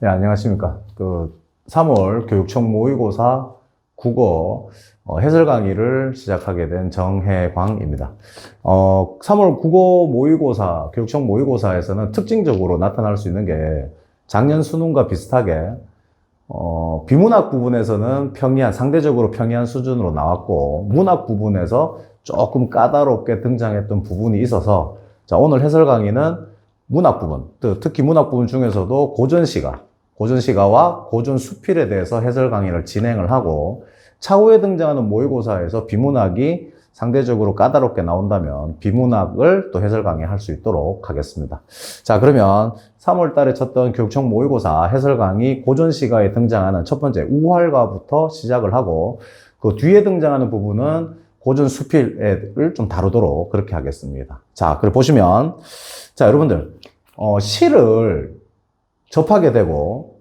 네, 안녕하십니까. 3월 교육청 모의고사 국어 해설 강의를 시작하게 된 정혜광입니다. 3월 국어 모의고사, 교육청 모의고사에서는 특징적으로 나타날 수 있는 게 작년 수능과 비슷하게 비문학 부분에서는 상대적으로 평이한 수준으로 나왔고, 문학 부분에서 조금 까다롭게 등장했던 부분이 있어서, 자, 오늘 해설 강의는 문학 부분, 특히 문학 부분 중에서도 고전시가와 고전수필에 대해서 해설 강의를 진행을 하고, 차후에 등장하는 모의고사에서 비문학이 상대적으로 까다롭게 나온다면 비문학을 또 해설 강의할 수 있도록 하겠습니다. 자, 그러면 3월 달에 쳤던 교육청 모의고사 해설 강의 고전시가에 등장하는 첫 번째 우활가부터 시작을 하고, 그 뒤에 등장하는 부분은 고전수필을 좀 다루도록 그렇게 하겠습니다. 자, 그래 보시면, 자, 여러분들, 시를 접하게 되고,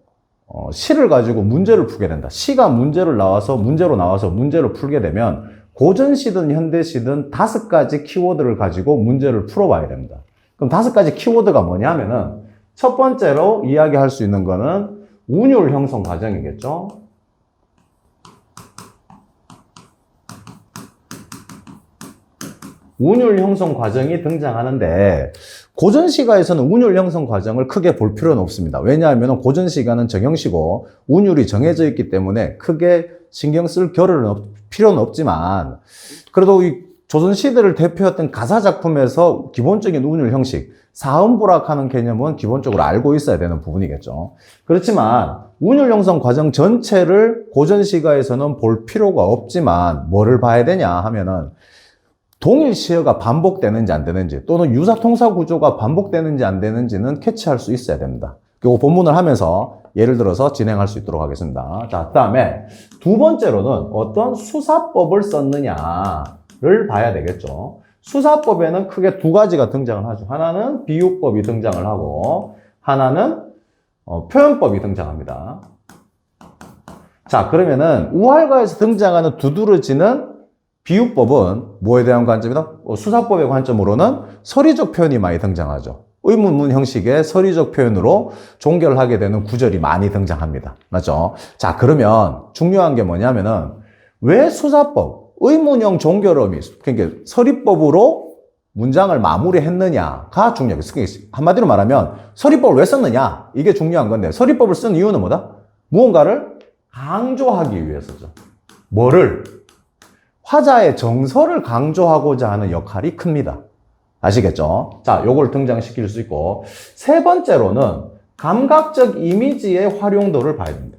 시를 가지고 문제를 풀게 된다. 시가 문제로 나와서 문제를 풀게 되면 고전시든 현대시든 5가지 키워드를 가지고 문제를 풀어봐야 됩니다. 그럼 5가지 키워드가 뭐냐 하면은 첫 번째로 이야기할 수 있는 거는 운율 형성 과정이겠죠. 운율 형성 과정이 등장하는데, 고전시가에서는 운율 형성 과정을 크게 볼 필요는 없습니다. 왜냐하면 고전시가는 정형시고 운율이 정해져 있기 때문에 크게 신경 쓸 필요는 없지만, 그래도 이 조선시대를 대표했던 가사작품에서 기본적인 운율 형식, 사음부락하는 개념은 기본적으로 알고 있어야 되는 부분이겠죠. 그렇지만 운율 형성 과정 전체를 고전시가에서는 볼 필요가 없지만 뭐를 봐야 되냐 하면은 동일 시어가 반복되는지 안 되는지, 또는 유사통사 구조가 반복되는지 안 되는지는 캐치할 수 있어야 됩니다. 이 본문을 하면서 예를 들어서 진행할 수 있도록 하겠습니다. 자, 그 다음에 두 번째로는 어떤 수사법을 썼느냐를 봐야 되겠죠. 수사법에는 크게 2가지가 등장을 하죠. 하나는 비유법이 등장을 하고, 하나는 표현법이 등장합니다. 자, 그러면은 우활가에서 등장하는 두드러지는 비유법은 뭐에 대한 관점이다? 수사법의 관점으로는 서리적 표현이 많이 등장하죠. 의문문 형식의 서리적 표현으로 종결을 하게 되는 구절이 많이 등장합니다. 맞죠? 자, 그러면 중요한 게 뭐냐면은 왜 수사법, 의문형 종결음이, 그러니까 서리법으로 문장을 마무리했느냐가 중요해요. 한마디로 말하면 서리법을 왜 썼느냐? 이게 중요한 건데, 서리법을 쓴 이유는 뭐다? 무언가를 강조하기 위해서죠. 뭐를? 화자의 정서를 강조하고자 하는 역할이 큽니다. 아시겠죠? 자, 요걸 등장시킬 수 있고, 세 번째로는 감각적 이미지의 활용도를 봐야 됩니다.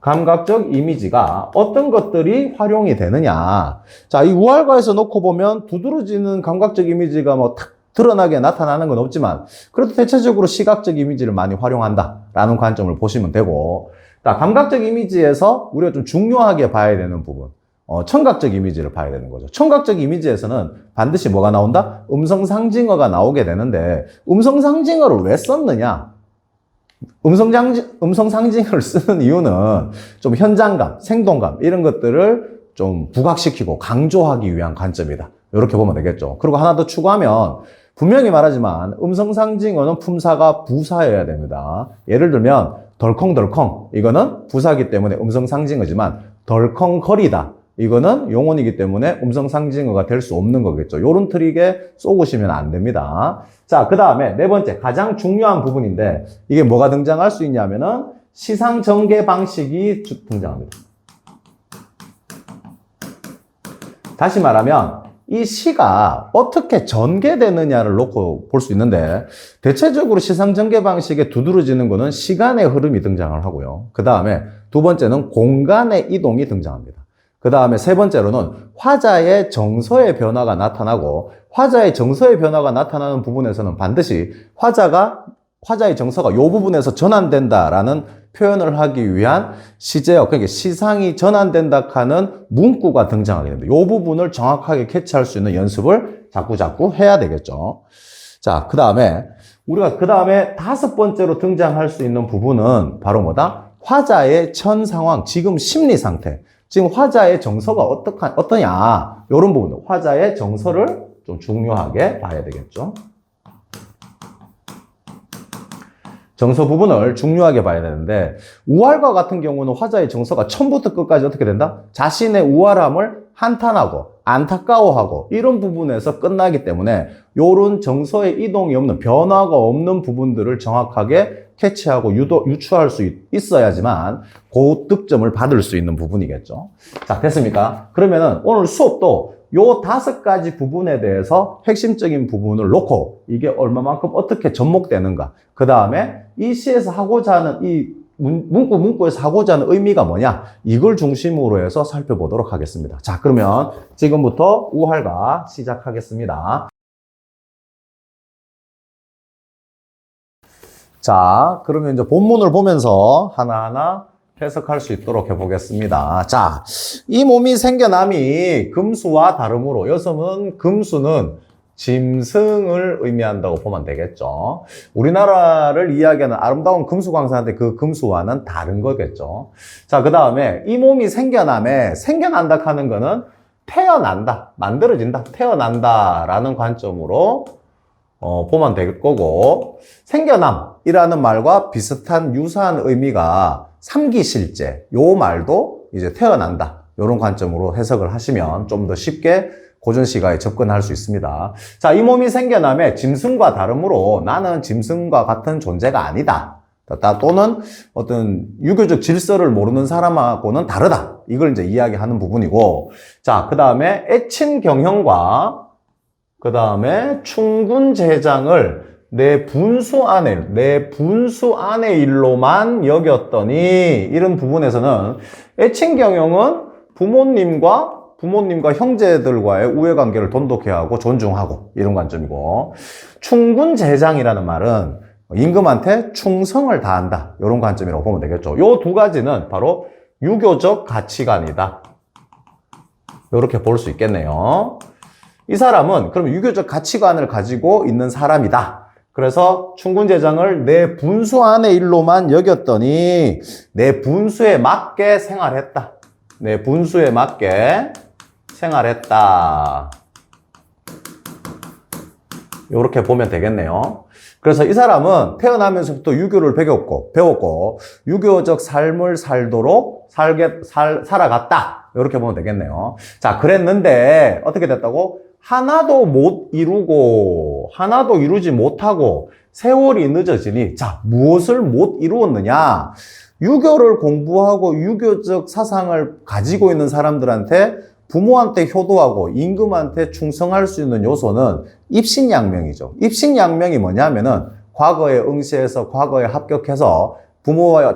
감각적 이미지가 어떤 것들이 활용이 되느냐. 자, 이 우활가에서 놓고 보면 두드러지는 감각적 이미지가 탁 드러나게 나타나는 건 없지만, 그래도 대체적으로 시각적 이미지를 많이 활용한다라는 관점을 보시면 되고, 자, 감각적 이미지에서 우리가 좀 중요하게 봐야 되는 부분. 청각적 이미지를 봐야 되는 거죠. 청각적 이미지에서는 반드시 뭐가 나온다? 음성상징어가 나오게 되는데, 음성상징어를 왜 썼느냐? 음성상징어를 쓰는 이유는 좀 현장감, 생동감, 이런 것들을 좀 부각시키고 강조하기 위한 관점이다. 이렇게 보면 되겠죠. 그리고 하나 더 추가하면, 분명히 말하지만 음성상징어는 품사가 부사여야 됩니다. 예를 들면, 덜컹덜컹. 이거는 부사기 때문에 음성상징어지만, 덜컹거리다. 이거는 용언이기 때문에 음성상징어가 될 수 없는 거겠죠. 요런 트릭에 쏘고시면 안 됩니다. 자, 그 다음에 네 번째, 가장 중요한 부분인데, 이게 뭐가 등장할 수 있냐면은 시상전개 방식이 등장합니다. 다시 말하면 이 시가 어떻게 전개되느냐를 놓고 볼 수 있는데, 대체적으로 시상전개 방식에 두드러지는 거는 시간의 흐름이 등장을 하고요. 그 다음에 두 번째는 공간의 이동이 등장합니다. 그 다음에 세 번째로는 화자의 정서의 변화가 나타나고, 화자의 정서의 변화가 나타나는 부분에서는 반드시 화자의 정서가 이 부분에서 전환된다라는 표현을 하기 위한 시제어, 그러니까 시상이 전환된다 하는 문구가 등장하게 됩니다. 이 부분을 정확하게 캐치할 수 있는 연습을 자꾸 해야 되겠죠. 자, 그 다음에 우리가 그 다음에 5번째로 등장할 수 있는 부분은 바로 뭐다? 화자의 현 상황, 지금 심리 상태. 지금 화자의 정서가 어떠냐, 이런 부분, 화자의 정서를 좀 중요하게 봐야 되겠죠. 정서 부분을 중요하게 봐야 되는데, 우활과 같은 경우는 화자의 정서가 처음부터 끝까지 어떻게 된다? 자신의 우활함을 한탄하고 안타까워하고 이런 부분에서 끝나기 때문에 요런 정서의 이동이 없는, 변화가 없는 부분들을 정확하게 캐치하고 유추할 수 있어야지만 고득점을 받을 수 있는 부분이겠죠. 자, 됐습니까? 그러면은 오늘 수업도 요 5가지 부분에 대해서 핵심적인 부분을 놓고 이게 얼마만큼 어떻게 접목되는가, 그 다음에 이 시에서 하고자 하는 이 문구에서 하고자 하는 의미가 뭐냐, 이걸 중심으로 해서 살펴보도록 하겠습니다. 자, 그러면 지금부터 우활과 시작하겠습니다. 자, 그러면 이제 본문을 보면서 하나하나 해석할 수 있도록 해보겠습니다. 자, 이 몸이 생겨남이 금수와 다름으로, 여성은 금수는 짐승을 의미한다고 보면 되겠죠. 우리나라를 이야기하는 아름다운 금수광산한테 그 금수와는 다른 거겠죠. 자, 그 다음에 이 몸이 생겨남에, 생겨난다 하는 거는 태어난다, 만들어진다, 태어난다 라는 관점으로 보면 될 거고, 생겨남이라는 말과 비슷한 유사한 의미가 삼기실제, 요 말도 이제 태어난다, 요런 관점으로 해석을 하시면 좀 더 쉽게 고전시가에 접근할 수 있습니다. 자, 이 몸이 생겨남에 짐승과 다름으로 나는 짐승과 같은 존재가 아니다, 또는 어떤 유교적 질서를 모르는 사람하고는 다르다, 이걸 이제 이야기하는 부분이고, 자, 그 다음에 애친경형과 그 다음에 충군제장을 내 분수 안의 일로만 여겼더니, 이런 부분에서는 애친경영은 부모님과 형제들과의 우애관계를 돈독해 하고 존중하고, 이런 관점이고, 충군제장이라는 말은 임금한테 충성을 다한다, 이런 관점이라고 보면 되겠죠. 요 2가지는 바로 유교적 가치관이다, 이렇게 볼 수 있겠네요. 이 사람은 그럼 유교적 가치관을 가지고 있는 사람이다. 그래서 충군제장을 내 분수 안의 일로만 여겼더니 내 분수에 맞게 생활했다. 내 분수에 맞게 생활했다. 이렇게 보면 되겠네요. 그래서 이 사람은 태어나면서부터 유교를 배웠고 유교적 삶을 살아갔다. 이렇게 보면 되겠네요. 자, 그랬는데 어떻게 됐다고? 하나도 못 이루고, 하나도 이루지 못하고 세월이 늦어지니, 자, 무엇을 못 이루었느냐? 유교를 공부하고 유교적 사상을 가지고 있는 사람들한테 부모한테 효도하고 임금한테 충성할 수 있는 요소는 입신양명이죠. 입신양명이 뭐냐면은 과거에 응시해서 과거에 합격해서 부모와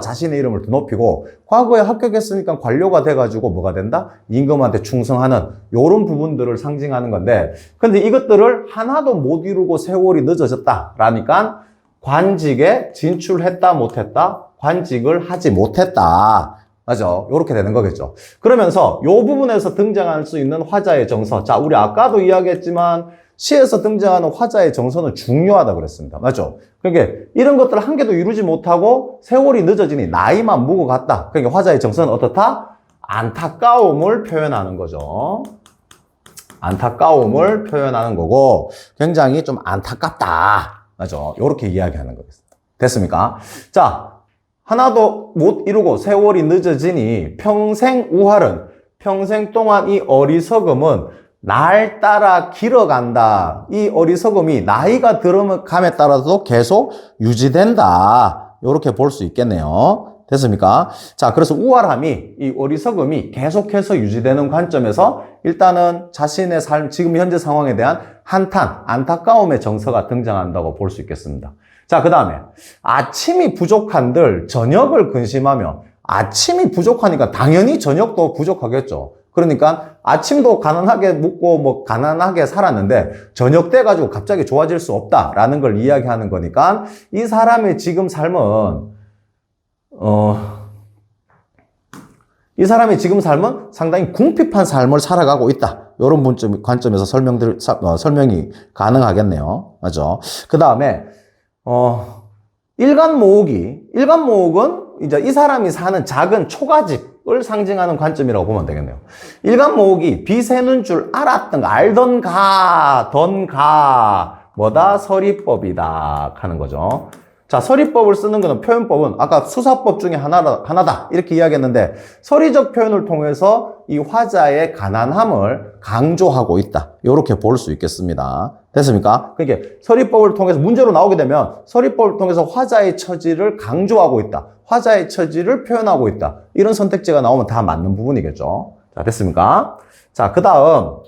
자신의 이름을 높이고, 과거에 합격했으니까 관료가 돼가지고 뭐가 된다? 임금한테 충성하는 요런 부분들을 상징하는 건데, 근데 이것들을 하나도 못 이루고 세월이 늦어졌다 라니까 관직에 진출했다 못했다? 관직을 하지 못했다. 맞죠? 요렇게 되는 거겠죠. 그러면서 요 부분에서 등장할 수 있는 화자의 정서. 자, 우리 아까도 이야기했지만 시에서 등장하는 화자의 정서는 중요하다고 그랬습니다. 맞죠? 그러니까 이런 것들을 한 개도 이루지 못하고 세월이 늦어지니 나이만 묵어갔다. 그러니까 화자의 정서는 어떻다? 안타까움을 표현하는 거죠. 안타까움을 표현하는 거고, 굉장히 좀 안타깝다. 맞죠? 요렇게 이야기하는 거겠습니다. 됐습니까? 자, 하나도 못 이루고 세월이 늦어지니 평생 우활은, 평생 동안 이 어리석음은 날 따라 길어간다. 이 어리석음이 나이가 들어감에 따라서 계속 유지된다. 이렇게 볼 수 있겠네요. 됐습니까? 자, 그래서 우활함이, 이 어리석음이 계속해서 유지되는 관점에서 일단은 자신의 삶, 지금 현재 상황에 대한 한탄, 안타까움의 정서가 등장한다고 볼 수 있겠습니다. 자, 그 다음에 아침이 부족한들 저녁을 근심하며, 아침이 부족하니까 당연히 저녁도 부족하겠죠. 그러니까 아침도 가난하게 먹고 가난하게 살았는데 저녁 때 가지고 갑자기 좋아질 수 없다라는 걸 이야기하는 거니까, 이 사람의 지금 삶은 상당히 궁핍한 삶을 살아가고 있다. 이런 관점에서 설명이 가능하겠네요. 맞죠? 그 다음에 일간모옥은 이제 이 사람이 사는 작은 초가집을 상징하는 관점이라고 보면 되겠네요. 일간모옥이 비 새는 줄 알던가, 뭐다? 서리법이다 하는 거죠. 자, 서리법을 쓰는 거는 표현법은 아까 수사법 중에 하나다. 이렇게 이야기했는데 서리적 표현을 통해서 이 화자의 가난함을 강조하고 있다. 이렇게 볼 수 있겠습니다. 됐습니까? 그러니까 서리법을 통해서 문제로 나오게 되면 서리법을 통해서 화자의 처지를 강조하고 있다. 화자의 처지를 표현하고 있다. 이런 선택지가 나오면 다 맞는 부분이겠죠. 자, 됐습니까? 자, 그 다음.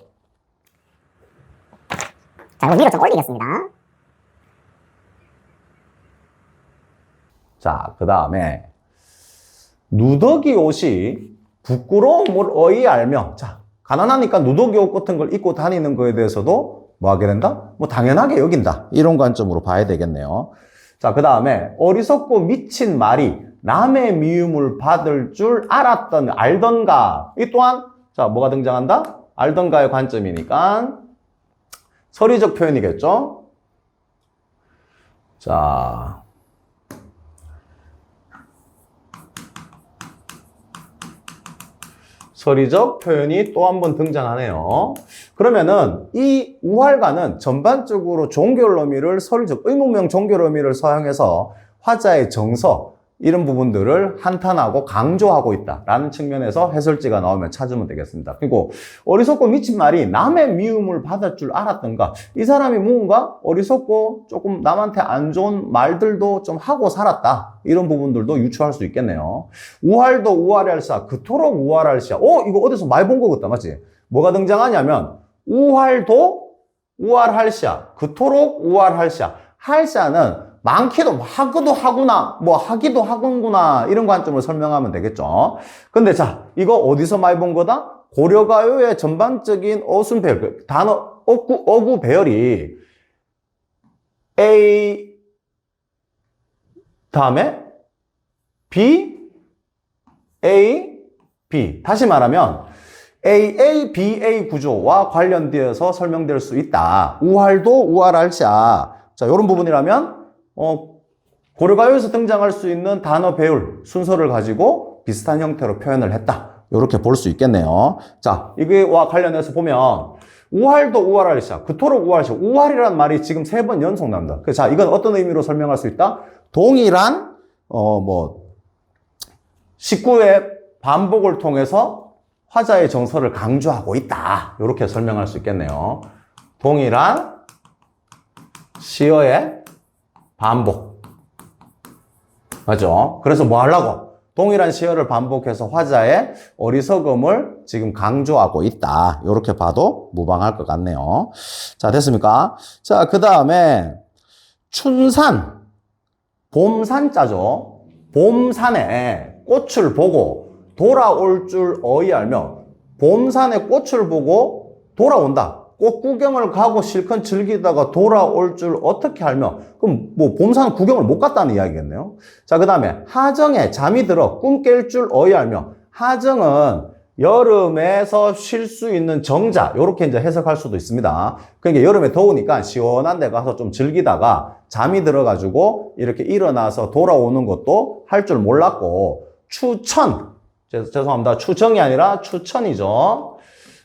자, 위로 좀 올리겠습니다. 자, 그 다음에 누더기 옷이 부끄러움을 어이알며, 자, 가난하니까 누더기 옷 같은 걸 입고 다니는 거에 대해서도 뭐 하게 된다? 뭐 당연하게 여긴다. 이런 관점으로 봐야 되겠네요. 자, 그 다음에 어리석고 미친 말이 남의 미움을 받을 줄 알던가. 이 또한 자, 뭐가 등장한다? 알던가의 관점이니까 서리적 표현이겠죠? 자, 서리적 표현이 또 한 번 등장하네요. 그러면은 이 우활가는 전반적으로 종결 의미를 서리적 의문명 종결 의미를 사용해서 화자의 정서 이런 부분들을 한탄하고 강조하고 있다라는 측면에서 해설지가 나오면 찾으면 되겠습니다. 그리고 어리석고 미친 말이 남의 미움을 받을 줄 알았던가, 이 사람이 뭔가 어리석고 조금 남한테 안 좋은 말들도 좀 하고 살았다, 이런 부분들도 유추할 수 있겠네요. 우활도 우활할시야, 그토록 우활할시야. 이거 어디서 많이 본 것 같다, 맞지? 뭐가 등장하냐면 우활도 우활할시야, 그토록 우활할시야. 할시야는 많기도 하기도 하구나, 뭐 하기도 하군구나, 이런 관점을 설명하면 되겠죠. 근데 자, 이거 어디서 많이 본 거다? 고려가요의 전반적인 어순 배열, 단어 어구 배열이 A 다음에 B, A, B. 다시 말하면 AA, BA 구조와 관련되어서 설명될 수 있다. 우활도 우활할시야. 자, 이런 부분이라면 고려가요에서 등장할 수 있는 단어 배열, 순서를 가지고 비슷한 형태로 표현을 했다. 이렇게 볼 수 있겠네요. 자, 이거와 관련해서 보면 우활도 우활할시야, 그토록 우활시야. 우활이라는 말이 지금 3번 연속 나옵니다. 자, 이건 어떤 의미로 설명할 수 있다? 동일한 식구의 반복을 통해서 화자의 정서를 강조하고 있다. 이렇게 설명할 수 있겠네요. 동일한 시어의 반복. 맞죠? 그래서 뭐 하려고? 동일한 시어를 반복해서 화자의 어리석음을 지금 강조하고 있다. 이렇게 봐도 무방할 것 같네요. 자, 됐습니까? 자, 그 다음에 춘산, 봄산자죠. 봄산에 꽃을 보고 돌아올 줄 어이알며, 봄산에 꽃을 보고 돌아온다. 꽃 구경을 가고 실컷 즐기다가 돌아올 줄 어떻게 알며, 그럼 뭐 봄산 구경을 못 갔다는 이야기겠네요. 자, 그 다음에 하정에 잠이 들어 꿈 깰 줄 어이알며, 하정은 여름에서 쉴 수 있는 정자, 이렇게 이제 해석할 수도 있습니다. 그러니까 여름에 더우니까 시원한 데 가서 좀 즐기다가 잠이 들어가지고 이렇게 일어나서 돌아오는 것도 할 줄 몰랐고, 추천, 죄송합니다. 추정이 아니라 추천이죠.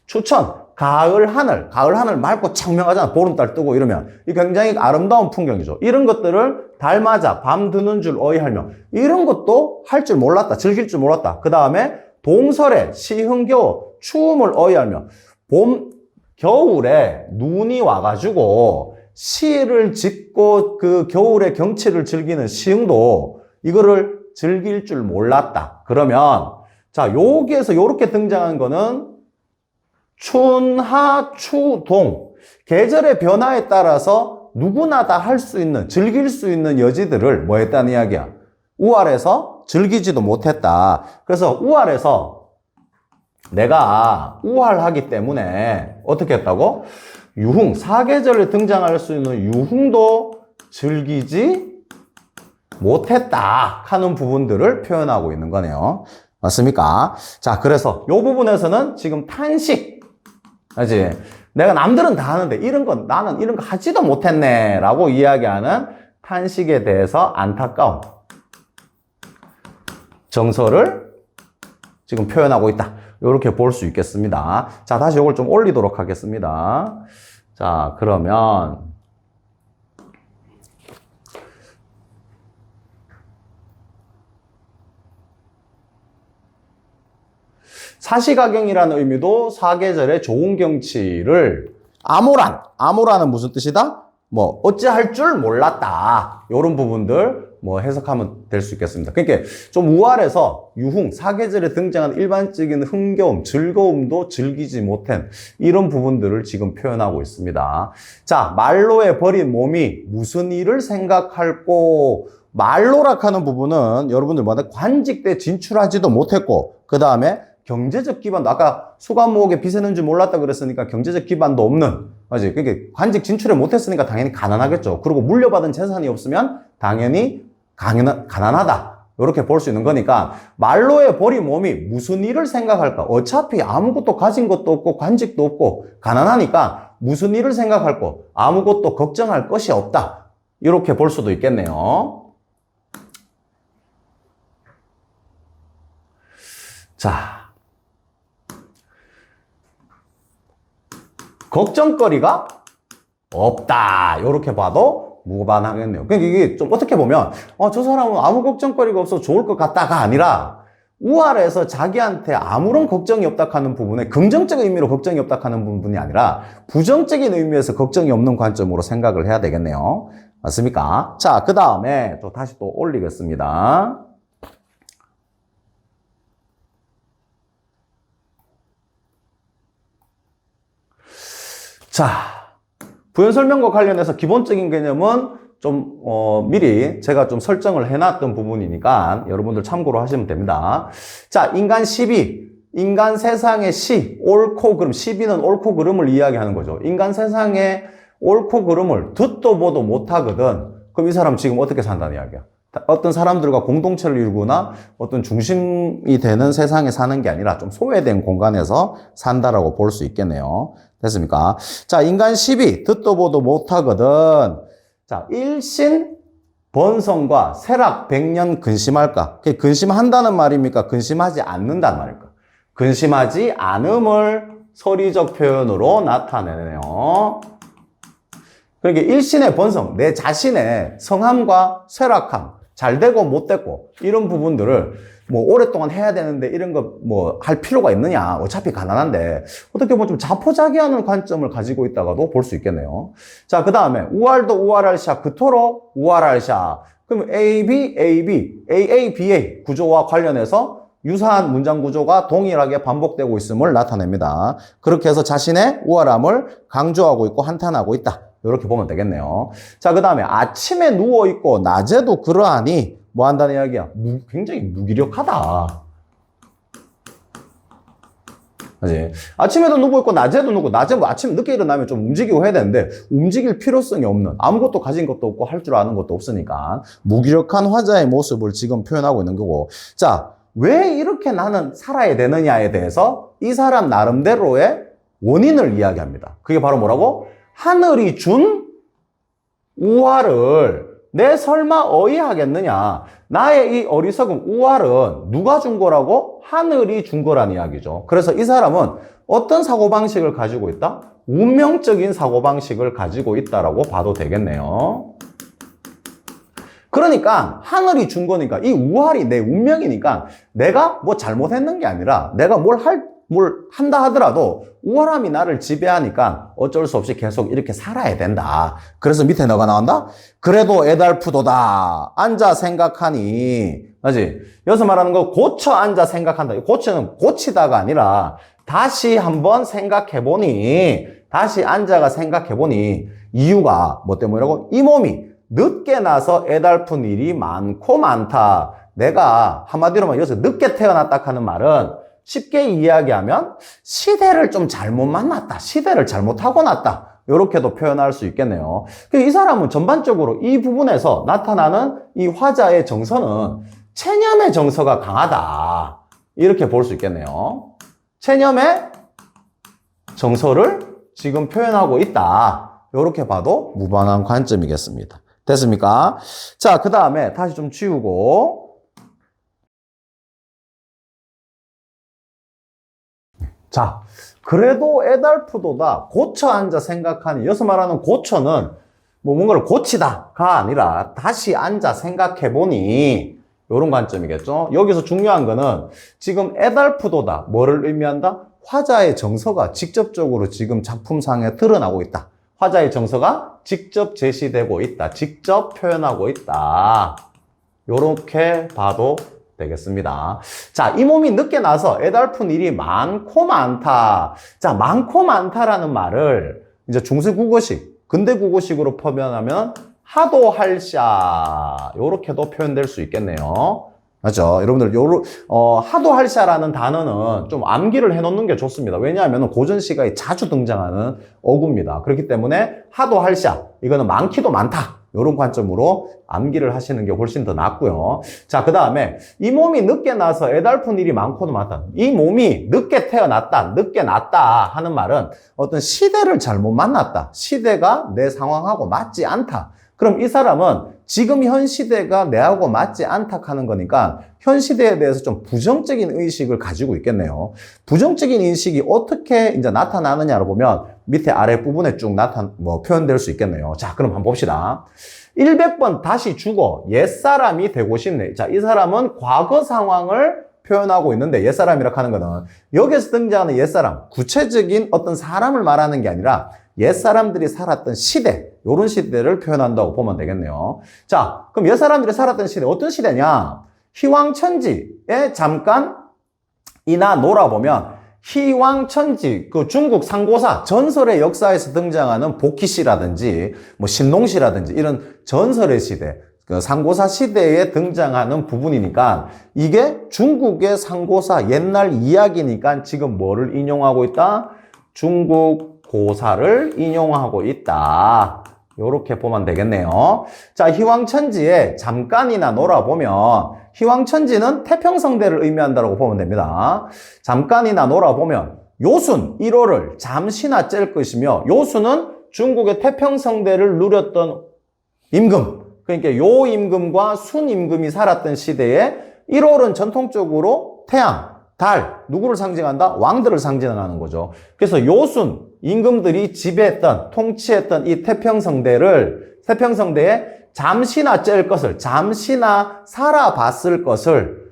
추천, 가을 하늘 맑고 창명하잖아. 보름달 뜨고 이러면. 이 굉장히 아름다운 풍경이죠. 이런 것들을 닮아자 밤 드는 줄 어이하며, 이런 것도 할 줄 몰랐다. 즐길 줄 몰랐다. 그 다음에 동설에 시흥겨우 추움을 어이하며, 겨울에 눈이 와가지고 시를 짓고 그 겨울의 경치를 즐기는 시흥도 이거를 즐길 줄 몰랐다. 그러면 자, 여기에서 이렇게 등장한 거는 춘하, 추동. 계절의 변화에 따라서 누구나 다 할 수 있는, 즐길 수 있는 여지들을 뭐 했다는 이야기야? 우활해서 즐기지도 못했다. 그래서 우활해서 내가 우활하기 때문에 어떻게 했다고? 유흥, 사계절에 등장할 수 있는 유흥도 즐기지 못했다 하는 부분들을 표현하고 있는 거네요. 맞습니까? 자, 그래서 이 부분에서는 지금 탄식, 알지? 내가 남들은 다 하는데 나는 이런 거 하지도 못했네 라고 이야기하는 탄식에 대해서 안타까움, 정서를 지금 표현하고 있다. 이렇게 볼 수 있겠습니다. 자, 다시 이걸 좀 올리도록 하겠습니다. 자, 그러면 사시가경이라는 의미도 사계절의 좋은 경치를 암호라는 무슨 뜻이다? 뭐 어찌할 줄 몰랐다. 이런 부분들 뭐 해석하면 될 수 있겠습니다. 그러니까 좀 우월해서 유흥, 사계절에 등장하는 일반적인 흥겨움, 즐거움도 즐기지 못한 이런 부분들을 지금 표현하고 있습니다. 자, 말로에 버린 몸이 무슨 일을 생각할꼬. 말로라 하는 부분은 여러분들 뭐냐 관직대 진출하지도 못했고 그 다음에 경제적 기반도 아까 수감목에 빚에는 줄 몰랐다 그랬으니까 경제적 기반도 없는 맞지? 그러니까 관직 진출을 못했으니까 당연히 가난하겠죠. 그리고 물려받은 재산이 없으면 당연히 가난하다. 이렇게 볼 수 있는 거니까 말로에 버린 몸이 무슨 일을 생각할까? 어차피 아무것도 가진 것도 없고 관직도 없고 가난하니까 무슨 일을 생각할까? 아무것도 걱정할 것이 없다. 이렇게 볼 수도 있겠네요. 자, 걱정거리가 없다. 이렇게 봐도 무관하겠네요. 그러니까 이게 좀 어떻게 보면 저 사람은 아무 걱정거리가 없어 좋을 것 같다가 아니라 우월해서 자기한테 아무런 걱정이 없다 하는 부분에 긍정적인 의미로 걱정이 없다 하는 부분이 아니라 부정적인 의미에서 걱정이 없는 관점으로 생각을 해야 되겠네요. 맞습니까? 자, 그 다음에 또 다시 또 올리겠습니다. 자, 부연 설명과 관련해서 기본적인 개념은 좀 미리 제가 좀 설정을 해놨던 부분이니까 여러분들 참고로 하시면 됩니다. 자, 인간 시비, 인간 세상의 옳고 그름, 시비는 옳고 그름을 이야기하는 거죠. 인간 세상의 옳고 그름을 듣도 보도 못하거든. 그럼 이 사람 지금 어떻게 산다는 이야기야? 어떤 사람들과 공동체를 이루거나 어떤 중심이 되는 세상에 사는 게 아니라 좀 소외된 공간에서 산다라고 볼 수 있겠네요. 됐습니까? 자, 인간 시비, 듣도 보도 못하거든. 자, 일신 번성과 세락 백년 근심할까? 근심한다는 말입니까? 근심하지 않는다는 말입니까? 근심하지 않음을 서리적 표현으로 나타내네요. 그러니까 일신의 번성, 내 자신의 성함과 쇠락함, 잘 되고 못 되고 이런 부분들을 뭐 오랫동안 해야 되는데 이런 거 뭐 할 필요가 있느냐. 어차피 가난한데 어떻게 보면 좀 자포자기하는 관점을 가지고 있다가도 볼 수 있겠네요. 자, 그 다음에 우알도 우알할샤, 그토록 우알할샤. 그럼 A, B, A, B, A, A, B, A 구조와 관련해서 유사한 문장 구조가 동일하게 반복되고 있음을 나타냅니다. 그렇게 해서 자신의 우월함을 강조하고 있고 한탄하고 있다. 이렇게 보면 되겠네요. 자, 그 다음에 아침에 누워있고 낮에도 그러하니 뭐 한다는 이야기야? 굉장히 무기력하다. 그치? 아침에도 누워있고 낮에도 누워. 낮에 뭐 아침 늦게 일어나면 좀 움직이고 해야 되는데 움직일 필요성이 없는 아무것도 가진 것도 없고 할 줄 아는 것도 없으니까 무기력한 화자의 모습을 지금 표현하고 있는 거고. 자, 왜 이렇게 나는 살아야 되느냐에 대해서 이 사람 나름대로의 원인을 이야기합니다. 그게 바로 뭐라고? 하늘이 준 우화를 내 설마 어이하겠느냐. 나의 이 어리석은 우활은 누가 준 거라고? 하늘이 준 거란 이야기죠. 그래서 이 사람은 어떤 사고방식을 가지고 있다? 운명적인 사고방식을 가지고 있다라고 봐도 되겠네요. 그러니까 하늘이 준 거니까 이 우활이 내 운명이니까 내가 뭐 잘못했는 게 아니라 내가 뭘 한다 하더라도 우월함이 나를 지배하니까 어쩔 수 없이 계속 이렇게 살아야 된다. 그래서 밑에 너가 나온다? 그래도 애달프도다. 앉아 생각하니. 맞지? 여기서 말하는 거 고쳐 앉아 생각한다. 고쳐는 고치다가 아니라 다시 한번 생각해보니, 다시 앉아가 생각해보니 이유가 뭐 때문이라고? 이 몸이 늦게 나서 애달픈 일이 많고 많다. 내가 한마디로 말해서 여기서 늦게 태어났다 하는 말은 쉽게 이야기하면 시대를 좀 잘못 만났다. 시대를 잘못 타고났다. 이렇게도 표현할 수 있겠네요. 이 사람은 전반적으로 이 부분에서 나타나는 이 화자의 정서는 체념의 정서가 강하다. 이렇게 볼 수 있겠네요. 체념의 정서를 지금 표현하고 있다. 이렇게 봐도 무방한 관점이겠습니다. 됐습니까? 자, 그 다음에 다시 좀 치우고 자, 그래도 애달프도다. 고쳐 앉아 생각하니. 여기서 말하는 고쳐는 뭐 뭔가를 고치다가 아니라 다시 앉아 생각해보니 요런 관점이겠죠. 여기서 중요한 거는 지금 에달프도다. 뭐를 의미한다? 화자의 정서가 직접적으로 지금 작품상에 드러나고 있다. 화자의 정서가 직접 제시되고 있다. 직접 표현하고 있다. 요렇게 봐도 되겠습니다. 자, 이 몸이 늦게 나서 애달픈 일이 많고 많다. 자, 많고 많다라는 말을 이제 중세 국어식, 근대 국어식으로 표현하면 하도 할샤. 요렇게도 표현될 수 있겠네요. 맞죠? 여러분들, 하도 할샤라는 단어는 좀 암기를 해놓는 게 좋습니다. 왜냐하면 고전 시가에 자주 등장하는 어구입니다. 그렇기 때문에 하도 할샤. 이거는 많기도 많다. 이런 관점으로 암기를 하시는 게 훨씬 더 낫고요. 자, 그 다음에 이 몸이 늦게 나서 애달픈 일이 많고도 많다. 이 몸이 늦게 태어났다, 늦게 났다 하는 말은 어떤 시대를 잘못 만났다. 시대가 내 상황하고 맞지 않다. 그럼 이 사람은 지금 현 시대가 내하고 맞지 않다 하는 거니까 현 시대에 대해서 좀 부정적인 의식을 가지고 있겠네요. 부정적인 인식이 어떻게 이제 나타나느냐를 보면 밑에 아래 부분에 쭉 표현될 수 있겠네요. 자, 그럼 한번 봅시다. 100번 다시 죽어 옛사람이 되고 싶네. 자, 이 사람은 과거 상황을 표현하고 있는데 옛사람이라고 하는 거는 여기서 등장하는 옛사람, 구체적인 어떤 사람을 말하는 게 아니라 옛사람들이 살았던 시대, 요런 시대를 표현한다고 보면 되겠네요. 자, 그럼 옛사람들이 살았던 시대, 어떤 시대냐? 희왕천지에 잠깐 이나 놀아보면 희왕천지, 그 중국 상고사, 전설의 역사에서 등장하는 복희씨라든지, 뭐 신농씨라든지 이런 전설의 시대, 그 상고사 시대에 등장하는 부분이니까 이게 중국의 상고사 옛날 이야기니까 지금 뭐를 인용하고 있다? 중국 고사를 인용하고 있다. 요렇게 보면 되겠네요. 자, 희왕천지에 잠깐이나 놀아보면 희왕천지는 태평성대를 의미한다고 보면 됩니다. 잠깐이나 놀아보면 요순 1호를 잠시나 짤 것이며 요순은 중국의 태평성대를 누렸던 임금, 그러니까 요 임금과 순 임금이 살았던 시대에 1월은 전통적으로 태양, 달, 누구를 상징한다? 왕들을 상징하는 거죠. 그래서 요순, 임금들이 지배했던, 통치했던 이 태평성대에 잠시나 짤 것을, 잠시나 살아봤을 것을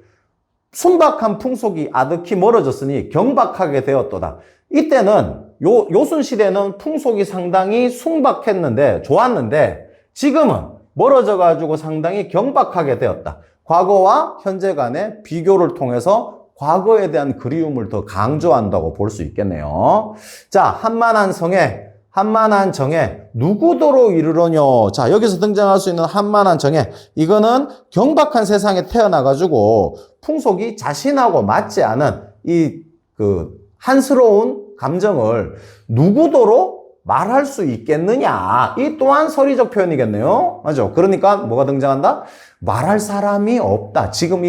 순박한 풍속이 아득히 멀어졌으니 경박하게 되었도다. 이때는 요순 시대는 풍속이 상당히 숭박했는데, 좋았는데 지금은 멀어져가지고 상당히 경박하게 되었다. 과거와 현재 간의 비교를 통해서 과거에 대한 그리움을 더 강조한다고 볼 수 있겠네요. 자, 한만한 정에 누구도로 이르러뇨. 자, 여기서 등장할 수 있는 한만한 정에, 이거는 경박한 세상에 태어나가지고 풍속이 자신하고 맞지 않은 한스러운 감정을 누구도로 말할 수 있겠느냐. 이 또한 서리적 표현이겠네요. 맞죠? 그러니까 뭐가 등장한다? 말할 사람이 없다. 지금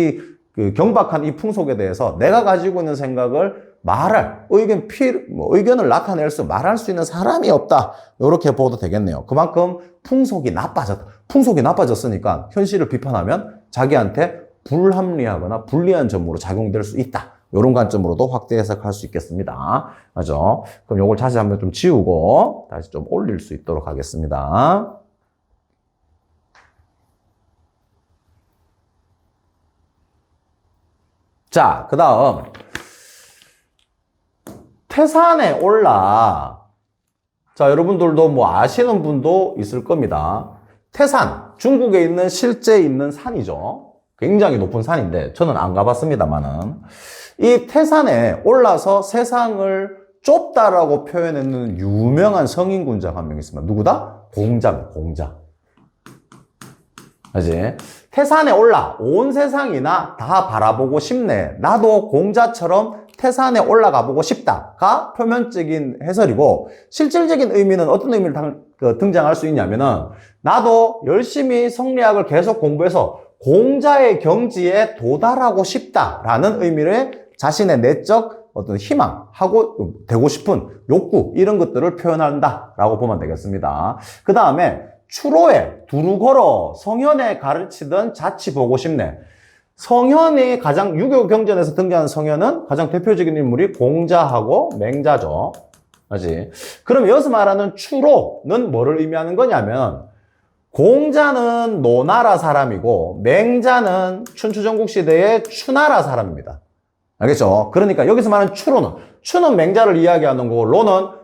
경박한 이 풍속에 대해서 내가 가지고 있는 생각을 말할, 의견을 나타낼 말할 수 있는 사람이 없다. 이렇게 보도 되겠네요. 그만큼 풍속이 나빠졌다. 풍속이 나빠졌으니까 현실을 비판하면 자기한테 불합리하거나 불리한 점으로 작용될 수 있다. 이런 관점으로도 확대 해석할 수 있겠습니다. 맞죠? 그럼 이걸 다시 한번 좀 지우고 다시 좀 올릴 수 있도록 하겠습니다. 자, 그 다음 태산에 올라. 자, 여러분들도 뭐 아시는 분도 있을 겁니다. 태산, 중국에 있는 실제 있는 산이죠. 굉장히 높은 산인데 저는 안 가봤습니다만은 이 태산에 올라서 세상을 좁다라고 표현했는 유명한 성인군자가 한 명 있습니다. 누구다? 공자. 알지? 태산에 올라 온 세상이나 다 바라보고 싶네. 나도 공자처럼 태산에 올라가 보고 싶다가 표면적인 해설이고, 실질적인 의미는 어떤 의미를 등장할 수 있냐면은 나도 열심히 성리학을 계속 공부해서 공자의 경지에 도달하고 싶다라는 의미를 자신의 내적 어떤 희망하고 되고 싶은 욕구 이런 것들을 표현한다라고 보면 되겠습니다. 그 다음에 추로에 두루 걸어 성현에 가르치던 자치 보고 싶네. 성현이 가장 유교 경전에서 등장하는 성현은 가장 대표적인 인물이 공자하고 맹자죠. 맞지? 그럼 여기서 말하는 추로는 뭐를 의미하는 거냐면 공자는 노나라 사람이고 맹자는 춘추전국 시대의 추나라 사람입니다. 알겠죠? 그러니까 여기서 말하는 추는 맹자를 이야기하는 거고 로는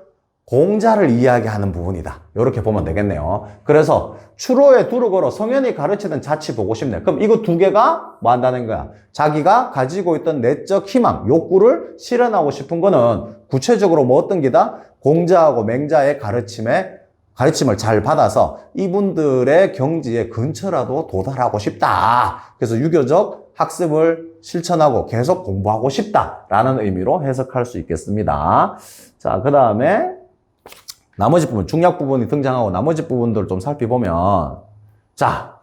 공자를 이야기하는 부분이다. 이렇게 보면 되겠네요. 그래서 추로에 두루 걸어 성현이 가르치던 자치 보고 싶네. 그럼 이거 두 개가 뭐 한다는 거야? 자기가 가지고 있던 내적 희망, 욕구를 실현하고 싶은 거는 구체적으로 뭐 어떤 기다? 공자하고 맹자의 가르침을 잘 받아서 이분들의 경지에 근처라도 도달하고 싶다. 그래서 유교적 학습을 실천하고 계속 공부하고 싶다라는 의미로 해석할 수 있겠습니다. 자, 그 다음에 나머지 부분, 중약 부분이 등장하고 나머지 부분들을 좀 살펴보면, 자,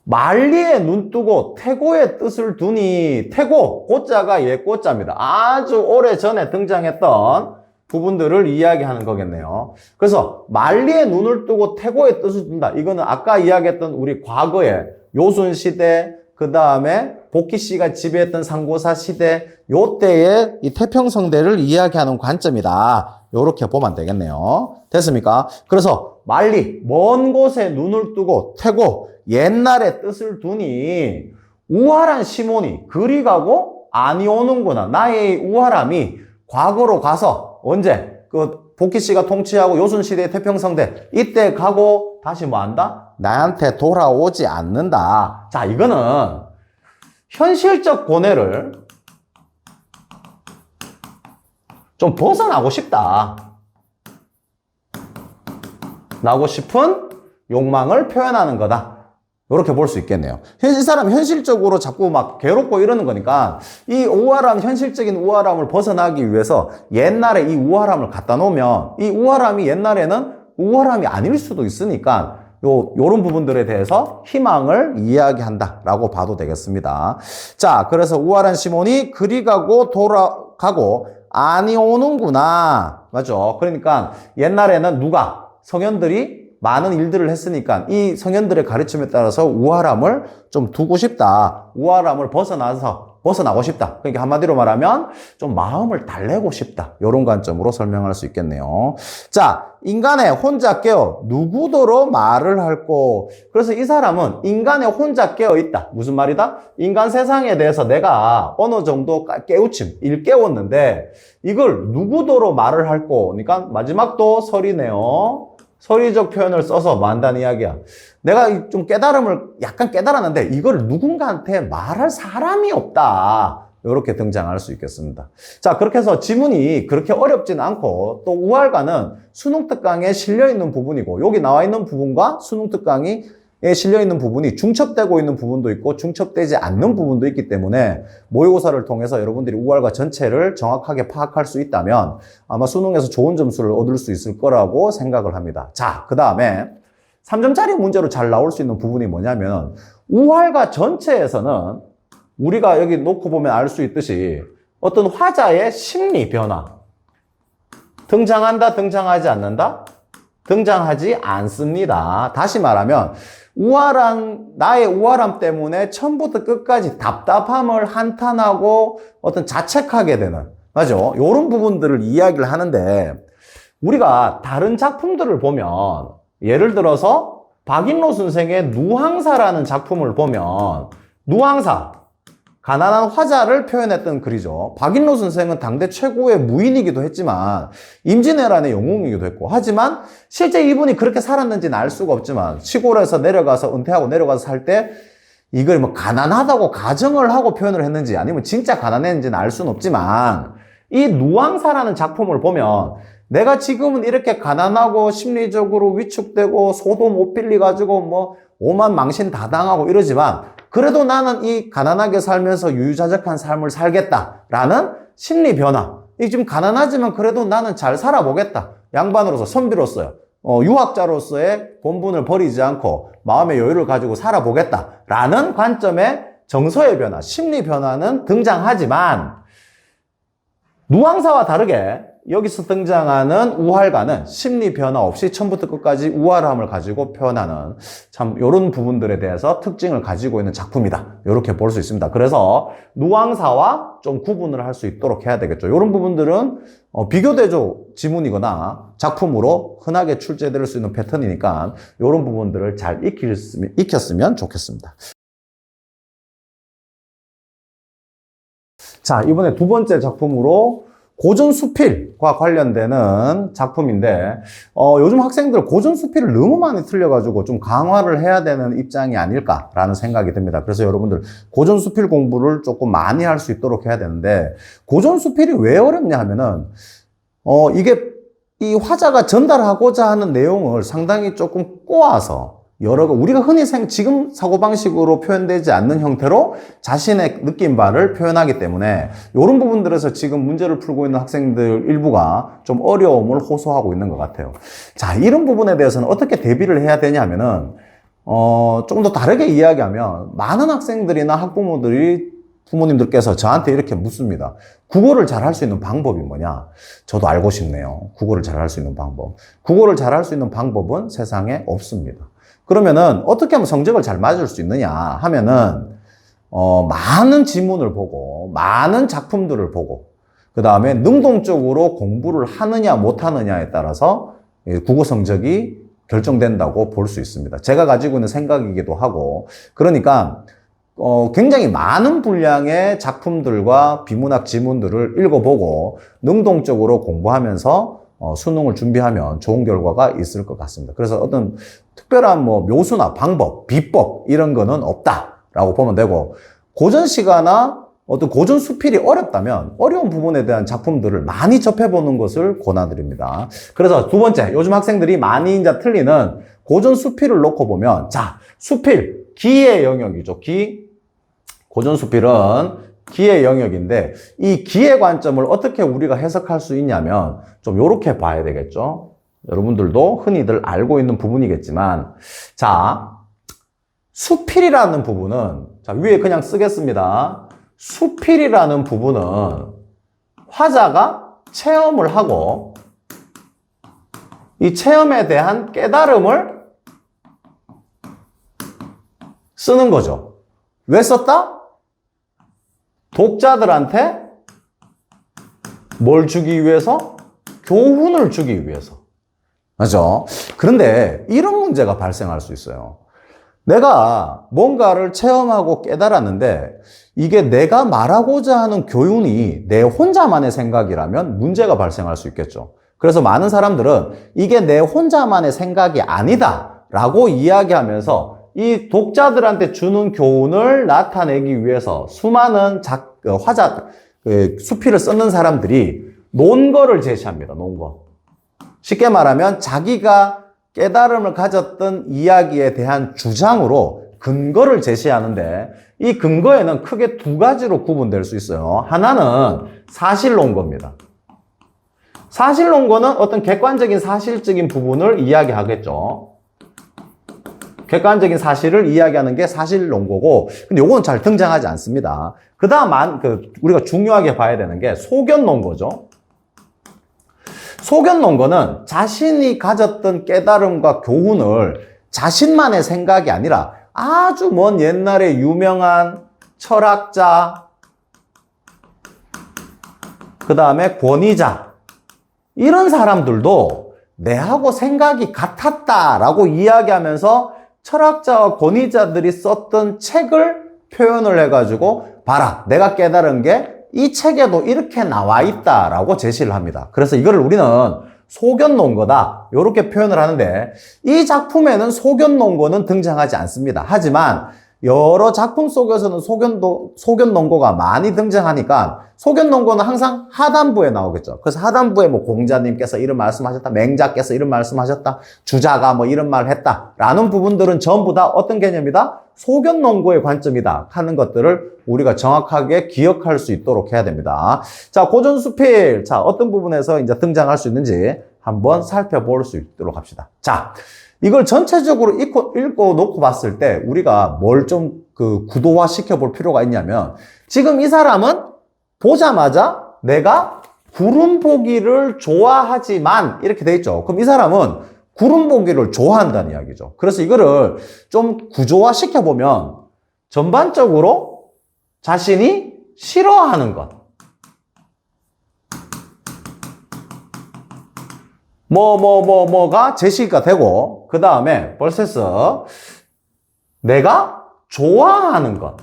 만리에 눈 뜨고 태고의 뜻을 두니, 태고, 고자가 꽃자입니다. 아주 오래 전에 등장했던 부분들을 이야기하는 거겠네요. 그래서 만리에 눈을 뜨고 태고의 뜻을 둔다. 이거는 아까 이야기했던 우리 과거의 요순 시대, 그 다음에 복희 씨가 지배했던 상고사 시대, 요때의 이 태평성대를 이야기하는 관점이다. 요렇게 보면 되겠네요. 됐습니까? 그래서 만리, 먼 곳에 눈을 뜨고 태고, 옛날의 뜻을 두니 우활한 시몬이 그리 가고 아니 오는구나. 나의 우활함이 과거로 가서 언제? 그 복희 씨가 통치하고 요순 시대의 태평성대 이때 가고 다시 뭐 한다? 나한테 돌아오지 않는다. 자, 이거는 현실적 고뇌를 좀 벗어나고 싶다. 나고 싶은 욕망을 표현하는 거다. 이렇게 볼 수 있겠네요. 이 사람 현실적으로 자꾸 막 괴롭고 이러는 거니까 이 우월함, 현실적인 우월함을 벗어나기 위해서 옛날에 이 우월함을 갖다 놓으면 이 우월함이 옛날에는 우월함이 아닐 수도 있으니까 요런 부분들에 대해서 희망을 이야기한다라고 봐도 되겠습니다. 자, 그래서 우월한 시몬이 그리 가고 돌아가고 아니 오는구나. 맞죠? 그러니까 옛날에는 누가? 성현들이 많은 일들을 했으니까 이 성현들의 가르침에 따라서 우월함을 좀 두고 싶다. 우월함을 벗어나고 싶다. 그러니까 한마디로 말하면 좀 마음을 달래고 싶다. 이런 관점으로 설명할 수 있겠네요. 자, 인간에 혼자 깨어 누구더러 말을 할꼬. 그래서 이 사람은 인간에 혼자 깨어 있다. 무슨 말이다? 인간 세상에 대해서 내가 어느 정도 일깨웠는데 이걸 누구더러 말을 할꼬. 그러니까 마지막도 설이네요. 서리적 표현을 써서 만다는 이야기야. 내가 좀 약간 깨달았는데 이걸 누군가한테 말할 사람이 없다. 이렇게 등장할 수 있겠습니다. 자, 그렇게 해서 지문이 그렇게 어렵진 않고 또 우활가는 수능특강에 실려있는 부분이고 여기 나와 있는 부분과 수능특강에 실려있는 부분이 중첩되고 있는 부분도 있고 중첩되지 않는 부분도 있기 때문에 모의고사를 통해서 여러분들이 우활가 전체를 정확하게 파악할 수 있다면 아마 수능에서 좋은 점수를 얻을 수 있을 거라고 생각을 합니다. 자, 그 다음에 3점짜리 문제로 잘 나올 수 있는 부분이 뭐냐면 우활가 전체에서는 우리가 여기 놓고 보면 알 수 있듯이 어떤 화자의 심리 변화 등장한다, 등장하지 않는다? 등장하지 않습니다. 다시 말하면 나의 우월함 때문에 처음부터 끝까지 답답함을 한탄하고 어떤 자책하게 되는, 맞죠? 이런 부분들을 이야기를 하는데 우리가 다른 작품들을 보면 예를 들어서 박인로 선생의 누황사라는 작품을 보면 누황사, 가난한 화자를 표현했던 글이죠. 박인로 선생은 당대 최고의 무인이기도 했지만 임진왜란의 영웅이기도 했고 하지만 실제 이분이 그렇게 살았는지는 알 수가 없지만 시골에서 내려가서 은퇴하고 내려가서 살 때 이걸 뭐 가난하다고 가정을 하고 표현을 했는지 아니면 진짜 가난했는지는 알 수는 없지만 이 누황사라는 작품을 보면 내가 지금은 이렇게 가난하고 심리적으로 위축되고 소도 못 빌려가지고 뭐 오만 망신 다 당하고 이러지만 그래도 나는 이 가난하게 살면서 유유자적한 삶을 살겠다라는 심리 변화. 이 지금 가난하지만 그래도 나는 잘 살아보겠다. 양반으로서, 선비로서요. 유학자로서의 본분을 버리지 않고 마음의 여유를 가지고 살아보겠다라는 관점의 정서의 변화, 심리 변화는 등장하지만 누황사와 다르게 여기서 등장하는 우활가는 심리 변화 없이 처음부터 끝까지 우활함을 가지고 표현하는 참 이런 부분들에 대해서 특징을 가지고 있는 작품이다. 이렇게 볼 수 있습니다. 그래서 누앙사와 좀 구분을 할 수 있도록 해야 되겠죠. 이런 부분들은 비교대조 지문이거나 작품으로 흔하게 출제될 수 있는 패턴이니까 이런 부분들을 잘 익혔으면 좋겠습니다. 자, 이번에 두 번째 작품으로 고전수필과 관련되는 작품인데 요즘 학생들 고전수필을 너무 많이 틀려가지고 좀 강화를 해야 되는 입장이 아닐까라는 생각이 듭니다. 그래서 여러분들 고전수필 공부를 조금 많이 할 수 있도록 해야 되는데 고전수필이 왜 어렵냐 하면은 이게 이 화자가 전달하고자 하는 내용을 상당히 조금 꼬아서 우리가 흔히 지금 사고방식으로 표현되지 않는 형태로 자신의 느낀 바를 표현하기 때문에 이런 부분들에서 지금 문제를 풀고 있는 학생들 일부가 좀 어려움을 호소하고 있는 것 같아요. 자, 이런 부분에 대해서는 어떻게 대비를 해야 되냐면은, 조금 더 다르게 이야기하면 많은 학생들이나 부모님들께서 저한테 이렇게 묻습니다. 국어를 잘할 수 있는 방법이 뭐냐? 저도 알고 싶네요. 국어를 잘할 수 있는 방법. 국어를 잘할 수 있는 방법은 세상에 없습니다. 그러면은 어떻게 하면 성적을 잘 맞을 수 있느냐 하면은 많은 지문을 보고 많은 작품들을 보고 그 다음에 능동적으로 공부를 하느냐 못하느냐에 따라서 국어 성적이 결정된다고 볼 수 있습니다. 제가 가지고 있는 생각이기도 하고 그러니까 굉장히 많은 분량의 작품들과 비문학 지문들을 읽어보고 능동적으로 공부하면서 수능을 준비하면 좋은 결과가 있을 것 같습니다. 그래서 어떤 특별한 묘수나 방법, 비법 이런 거는 없다라고 보면 되고 고전시가나 어떤 고전 수필이 어렵다면 어려운 부분에 대한 작품들을 많이 접해보는 것을 권해드립니다. 그래서 두 번째, 요즘 학생들이 많이 이제 틀리는 고전 수필을 놓고 보면 자, 수필, 기의 영역이죠. 고전 수필은 기의 영역인데 이 기의 관점을 어떻게 우리가 해석할 수 있냐면 좀 요렇게 봐야 되겠죠. 여러분들도 흔히들 알고 있는 부분이겠지만 자, 수필이라는 부분은 자, 위에 그냥 쓰겠습니다. 수필이라는 부분은 화자가 체험을 하고 이 체험에 대한 깨달음을 쓰는 거죠. 왜 썼다? 독자들한테 뭘 주기 위해서? 교훈을 주기 위해서. 맞죠? 그런데 이런 문제가 발생할 수 있어요. 내가 뭔가를 체험하고 깨달았는데 이게 내가 말하고자 하는 교훈이 내 혼자만의 생각이라면 문제가 발생할 수 있겠죠. 그래서 많은 사람들은 이게 내 혼자만의 생각이 아니다 라고 이야기하면서 이 독자들한테 주는 교훈을 나타내기 위해서 수많은 수필을 쓰는 사람들이 논거를 제시합니다. 논거. 쉽게 말하면 자기가 깨달음을 가졌던 이야기에 대한 주장으로 근거를 제시하는데 이 근거에는 크게 두 가지로 구분될 수 있어요. 하나는 사실론거입니다. 사실론거는 어떤 객관적인 사실적인 부분을 이야기하겠죠. 객관적인 사실을 이야기하는 게 사실론거고, 근데 요거는 잘 등장하지 않습니다. 그 다음, 우리가 중요하게 봐야 되는 게 소견론거죠. 소견론거는 자신이 가졌던 깨달음과 교훈을 자신만의 생각이 아니라 아주 먼 옛날에 유명한 철학자, 그 다음에 권위자, 이런 사람들도 내하고 생각이 같았다라고 이야기하면서 철학자와 권위자들이 썼던 책을 표현을 해가지고 봐라, 내가 깨달은 게 이 책에도 이렇게 나와 있다라고 제시를 합니다. 그래서 이거를 우리는 소견론거다 이렇게 표현을 하는데 이 작품에는 소견론거는 등장하지 않습니다. 하지만 여러 작품 속에서는 소견론거가 많이 등장하니까 소견론거는 항상 하단부에 나오겠죠. 그래서 하단부에 공자님께서 이런 말씀하셨다, 맹자께서 이런 말씀하셨다, 주자가 이런 말을 했다 라는 부분들은 전부 다 어떤 개념이다? 소견론거의 관점이다 하는 것들을 우리가 정확하게 기억할 수 있도록 해야 됩니다. 자, 고전수필. 자, 어떤 부분에서 이제 등장할 수 있는지 한번 살펴볼 수 있도록 합시다. 자, 이걸 전체적으로 읽고 놓고 봤을 때 우리가 뭘 좀 구도화 시켜볼 필요가 있냐면 지금 이 사람은 보자마자 내가 구름 보기를 좋아하지만 이렇게 돼 있죠. 그럼 이 사람은 구름 보기를 좋아한다는 이야기죠. 그래서 이거를 좀 구조화 시켜보면 전반적으로 자신이 싫어하는 것. 뭐가 제시가 되고, 그 다음에 벌써 내가 좋아하는 것.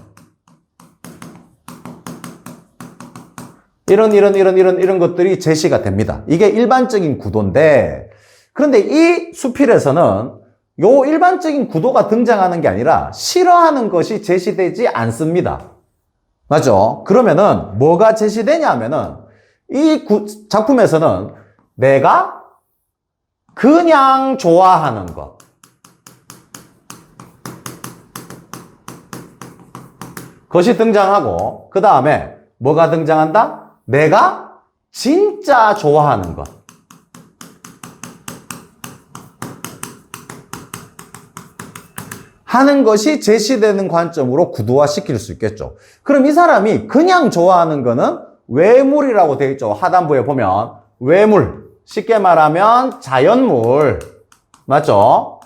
이런 것들이 제시가 됩니다. 이게 일반적인 구도인데, 그런데 이 수필에서는 요 일반적인 구도가 등장하는 게 아니라 싫어하는 것이 제시되지 않습니다. 맞죠? 그러면은 뭐가 제시되냐 하면은 이 작품에서는 내가 그냥 좋아하는 것. 그것이 등장하고, 그 다음에 뭐가 등장한다? 내가 진짜 좋아하는 것. 하는 것이 제시되는 관점으로 구도화시킬 수 있겠죠. 그럼 이 사람이 그냥 좋아하는 거는 외물이라고 되어 있죠. 하단부에 보면 외물. 쉽게 말하면 자연물. 맞죠?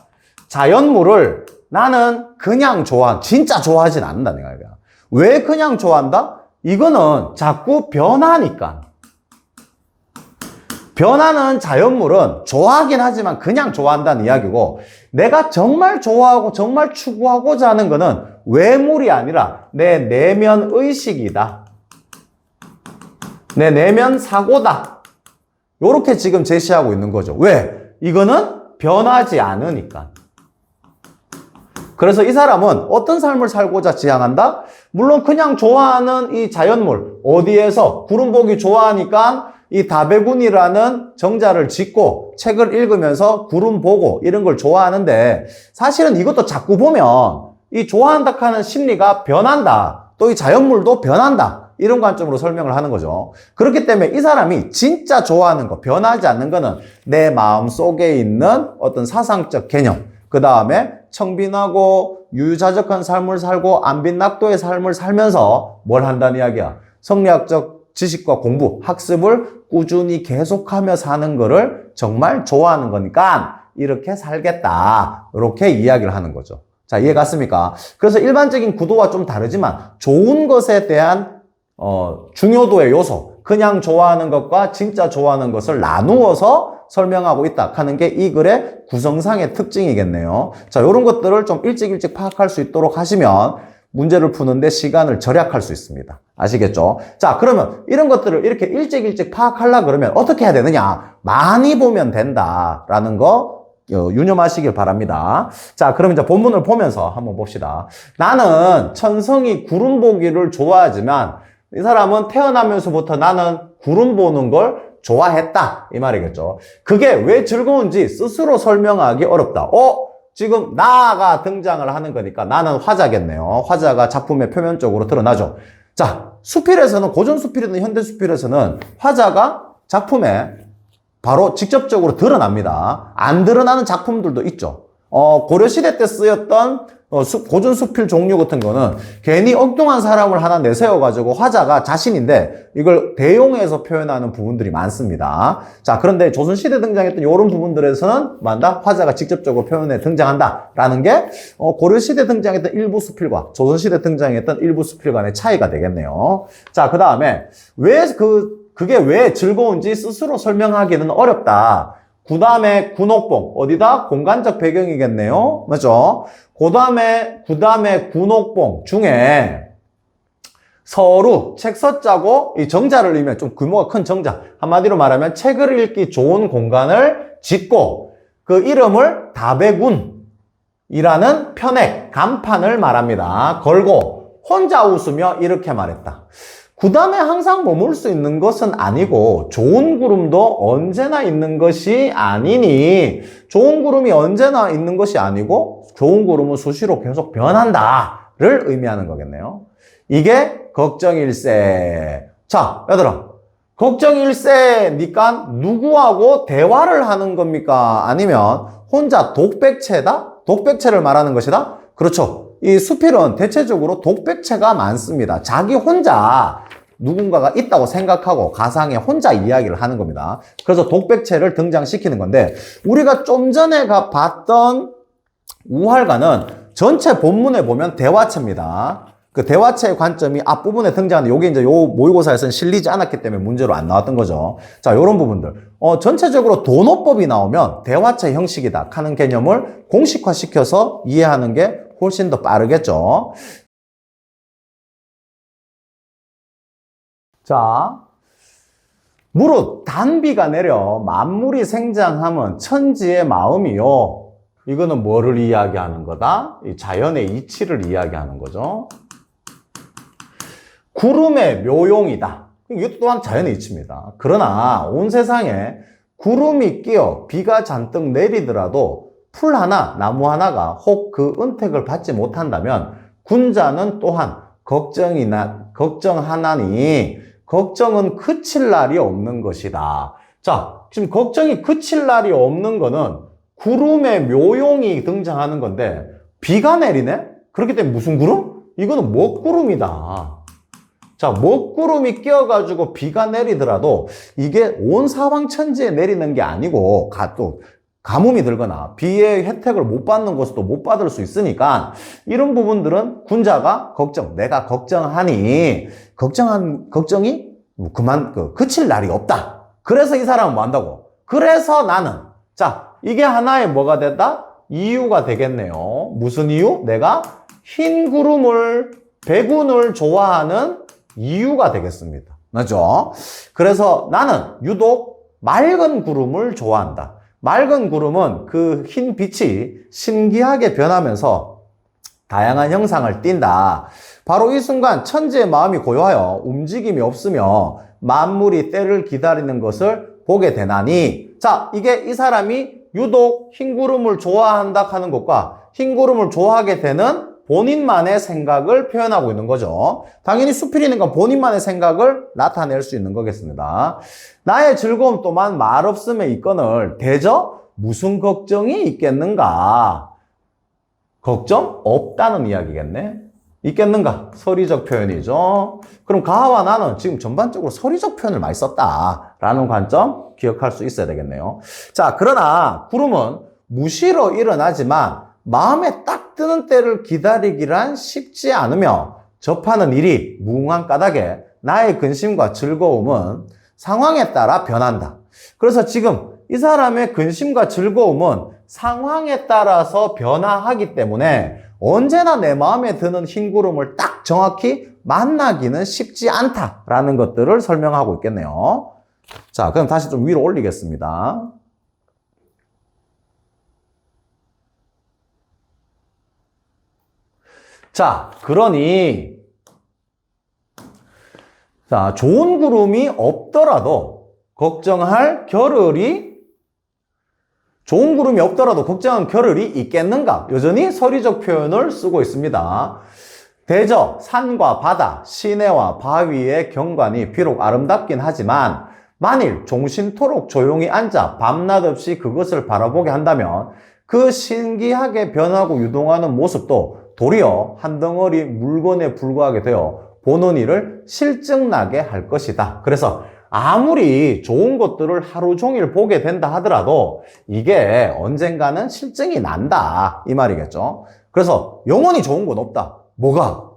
자연물을 나는 그냥 진짜 좋아하진 않는다는 거야. 왜 그냥 좋아한다? 이거는 자꾸 변하니까. 변하는 자연물은 좋아하긴 하지만 그냥 좋아한다는 이야기고, 내가 정말 좋아하고 정말 추구하고자 하는 거는 외물이 아니라 내 내면 의식이다. 내 내면 사고다. 요렇게 지금 제시하고 있는 거죠. 왜? 이거는 변하지 않으니까. 그래서 이 사람은 어떤 삶을 살고자 지향한다? 물론 그냥 좋아하는 이 자연물, 어디에서 구름 보기 좋아하니까 이 다배군이라는 정자를 짓고 책을 읽으면서 구름 보고 이런 걸 좋아하는데, 사실은 이것도 자꾸 보면 이 좋아한다 하는 심리가 변한다. 또 이 자연물도 변한다. 이런 관점으로 설명을 하는 거죠. 그렇기 때문에 이 사람이 진짜 좋아하는 거, 변하지 않는 거는 내 마음 속에 있는 어떤 사상적 개념, 그 다음에 청빈하고 유유자적한 삶을 살고 안빈낙도의 삶을 살면서 뭘 한다는 이야기야? 성리학적 지식과 공부, 학습을 꾸준히 계속하며 사는 거를 정말 좋아하는 거니까 이렇게 살겠다. 이렇게 이야기를 하는 거죠. 자, 이해 갔습니까? 그래서 일반적인 구도와 좀 다르지만 좋은 것에 대한 중요도의 요소, 그냥 좋아하는 것과 진짜 좋아하는 것을 나누어서 설명하고 있다 하는 게 이 글의 구성상의 특징이겠네요. 자, 이런 것들을 좀 일찍 파악할 수 있도록 하시면 문제를 푸는데 시간을 절약할 수 있습니다. 아시겠죠? 자, 그러면 이런 것들을 이렇게 일찍 파악하려고 그러면 어떻게 해야 되느냐? 많이 보면 된다라는 거 유념하시길 바랍니다. 자, 그럼 이제 본문을 보면서 한번 봅시다. 나는 천성이 구름 보기를 좋아하지만 이 사람은 태어나면서부터 나는 구름 보는 걸 좋아했다. 이 말이겠죠. 그게 왜 즐거운지 스스로 설명하기 어렵다. 지금 나가 등장을 하는 거니까 나는 화자겠네요. 화자가 작품의 표면적으로 드러나죠. 자, 수필에서는, 고전 수필이든 현대 수필에서는 화자가 작품에 바로 직접적으로 드러납니다. 안 드러나는 작품들도 있죠. 고려시대 때 쓰였던 고전 수필 종류 같은 거는 괜히 엉뚱한 사람을 하나 내세워가지고 화자가 자신인데 이걸 대용해서 표현하는 부분들이 많습니다. 자, 그런데 조선시대 등장했던 이런 부분들에서는 화자가 직접적으로 표현에 등장한다라는 게 고려시대 등장했던 일부 수필과 조선시대 등장했던 일부 수필 간의 차이가 되겠네요. 자, 그 다음에 그게 왜 즐거운지 스스로 설명하기는 어렵다. 그 다음에 군옥봉, 어디다? 공간적 배경이겠네요. 맞죠? 그 다음에 군옥봉 중에 서루, 책 서자고 이 정자를 읽으면 좀 규모가 큰 정자. 한마디로 말하면 책을 읽기 좋은 공간을 짓고 그 이름을 다배군이라는 편액, 간판을 말합니다. 걸고 혼자 웃으며 이렇게 말했다. 그 다음에 항상 머물 수 있는 것은 아니고 좋은 구름도 언제나 있는 것이 아니니, 좋은 구름이 언제나 있는 것이 아니고 좋은 구름은 수시로 계속 변한다를 의미하는 거겠네요. 이게 걱정일세. 자, 얘들아, 걱정일세니까 누구하고 대화를 하는 겁니까? 아니면 혼자 독백체다? 독백체를 말하는 것이다? 그렇죠. 이 수필은 대체적으로 독백체가 많습니다. 자기 혼자 누군가가 있다고 생각하고 가상에 혼자 이야기를 하는 겁니다. 그래서 독백체를 등장시키는 건데 우리가 좀 전에 봤던 우활가는 전체 본문에 보면 대화체입니다. 그 대화체의 관점이 앞부분에 등장하는 요게 이제 요 모의고사에서는 실리지 않았기 때문에 문제로 안 나왔던 거죠. 자, 요런 부분들. 전체적으로 도노법이 나오면 대화체 형식이다 하는 개념을 공식화시켜서 이해하는 게 훨씬 더 빠르겠죠. 자, 무릇 단비가 내려 만물이 생장함은 천지의 마음이요. 이거는 뭐를 이야기하는 거다? 이 자연의 이치를 이야기하는 거죠. 구름의 묘용이다. 이것 또한 자연의 이치입니다. 그러나 온 세상에 구름이 끼어 비가 잔뜩 내리더라도 풀 하나, 나무 하나가 혹 그 은택을 받지 못한다면 군자는 또한 걱정하나니 걱정은 그칠 날이 없는 것이다. 자, 지금 걱정이 그칠 날이 없는 거는 구름의 묘용이 등장하는 건데 비가 내리네? 그렇기 때문에 무슨 구름? 이거는 먹구름이다. 자, 먹구름이 끼어가지고 비가 내리더라도 이게 온 사방천지에 내리는 게 아니고 또 가뭄이 들거나 비의 혜택을 못 받는 곳도 못 받을 수 있으니까 이런 부분들은 군자가 내가 걱정하니 걱정이 그칠 날이 없다. 그래서 이 사람은 뭐 한다고? 그래서 나는 자, 이게 하나의 뭐가 됐다? 이유가 되겠네요. 무슨 이유? 내가 흰 구름을 백운을 좋아하는 이유가 되겠습니다. 맞죠? 그래서 나는 유독 맑은 구름을 좋아한다. 맑은 구름은 그 흰 빛이 신기하게 변하면서 다양한 형상을 띈다. 바로 이 순간 천지의 마음이 고요하여 움직임이 없으며 만물이 때를 기다리는 것을 보게 되나니 자, 이게 이 사람이 유독 흰 구름을 좋아한다 하는 것과 흰 구름을 좋아하게 되는 본인만의 생각을 표현하고 있는 거죠. 당연히 수필이니까 본인만의 생각을 나타낼 수 있는 거겠습니다. 나의 즐거움 또한 말없음에 있거늘 대저 무슨 걱정이 있겠는가? 걱정 없다는 이야기겠네. 있겠는가? 서리적 표현이죠. 그럼 가와 나는 지금 전반적으로 서리적 표현을 많이 썼다라는 관점 기억할 수 있어야 되겠네요. 자, 그러나 구름은 무시로 일어나지만 마음에 딱 뜨는 때를 기다리기란 쉽지 않으며 접하는 일이 무궁한 까닭에 나의 근심과 즐거움은 상황에 따라 변한다. 그래서 지금 이 사람의 근심과 즐거움은 상황에 따라서 변화하기 때문에 언제나 내 마음에 드는 흰 구름을 딱 정확히 만나기는 쉽지 않다라는 것들을 설명하고 있겠네요. 자, 그럼 다시 좀 위로 올리겠습니다. 자, 그러니 자, 좋은 구름이 없더라도 걱정할 겨를이 있겠는가? 여전히 서리적 표현을 쓰고 있습니다. 대저, 산과 바다, 시내와 바위의 경관이 비록 아름답긴 하지만 만일 종신토록 조용히 앉아 밤낮 없이 그것을 바라보게 한다면 그 신기하게 변하고 유동하는 모습도 도리어 한 덩어리 물건에 불과하게 되어 보는 이를 실증나게 할 것이다. 그래서 아무리 좋은 것들을 하루 종일 보게 된다 하더라도 이게 언젠가는 실증이 난다. 이 말이겠죠. 그래서 영원히 좋은 건 없다. 뭐가?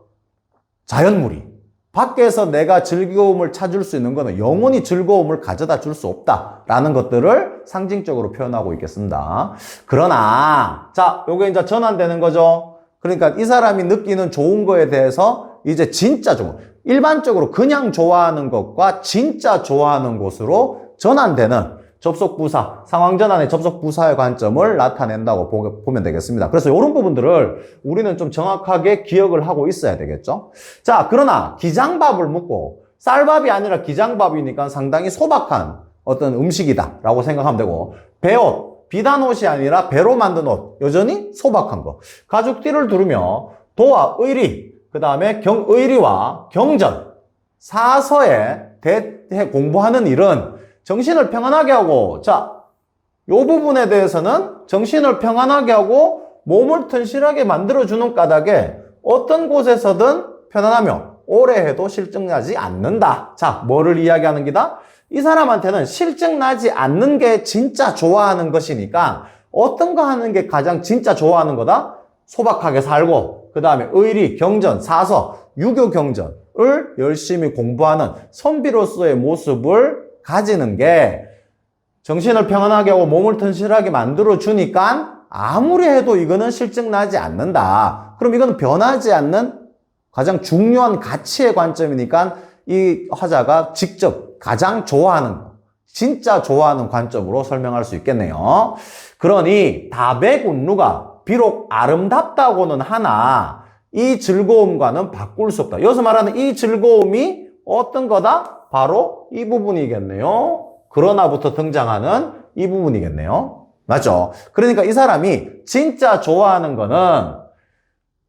자연물이. 밖에서 내가 즐거움을 찾을 수 있는 거는 영원히 즐거움을 가져다 줄 수 없다라는 것들을 상징적으로 표현하고 있겠습니다. 그러나 자, 요게 이제 전환되는 거죠. 그러니까 이 사람이 느끼는 좋은 거에 대해서 이제 진짜 좋은, 일반적으로 그냥 좋아하는 것과 진짜 좋아하는 것으로 전환되는 접속부사, 상황전환의 접속부사의 관점을 나타낸다고 보면 되겠습니다. 그래서 이런 부분들을 우리는 좀 정확하게 기억을 하고 있어야 되겠죠. 자, 그러나 기장밥을 먹고 쌀밥이 아니라 기장밥이니까 상당히 소박한 어떤 음식이다 라고 생각하면 되고, 배옷, 비단 옷이 아니라 배로 만든 옷, 여전히 소박한 거. 가죽띠를 두르며 도와 의리, 그 다음에 의리와 경전, 사서에 대해 공부하는 일은 정신을 평안하게 하고, 자, 요 부분에 대해서는 정신을 평안하게 하고 몸을 튼실하게 만들어주는 까닭에 어떤 곳에서든 편안하며 오래 해도 실증나지 않는다. 자, 뭐를 이야기하는 기다? 이 사람한테는 실증나지 않는 게 진짜 좋아하는 것이니까 어떤 거 하는 게 가장 진짜 좋아하는 거다? 소박하게 살고 그 다음에 의리, 경전, 사서, 유교 경전을 열심히 공부하는 선비로서의 모습을 가지는 게 정신을 평안하게 하고 몸을 튼실하게 만들어주니까 아무리 해도 이거는 실증나지 않는다. 그럼 이거는 변하지 않는 가장 중요한 가치의 관점이니까 이 화자가 직접 가장 좋아하는, 진짜 좋아하는 관점으로 설명할 수 있겠네요. 그러니 다백운루가 비록 아름답다고는 하나 이 즐거움과는 바꿀 수 없다. 여기서 말하는 이 즐거움이 어떤 거다? 바로 이 부분이겠네요. 그러나부터 등장하는 이 부분이겠네요. 맞죠? 그러니까 이 사람이 진짜 좋아하는 거는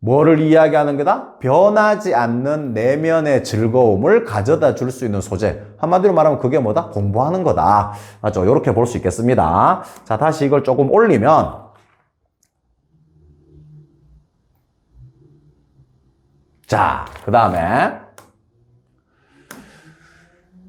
뭐를 이야기하는 거다? 변하지 않는 내면의 즐거움을 가져다 줄 수 있는 소재. 한마디로 말하면 그게 뭐다? 공부하는 거다. 맞죠? 이렇게 볼 수 있겠습니다. 자, 다시 이걸 조금 올리면 자, 그 다음에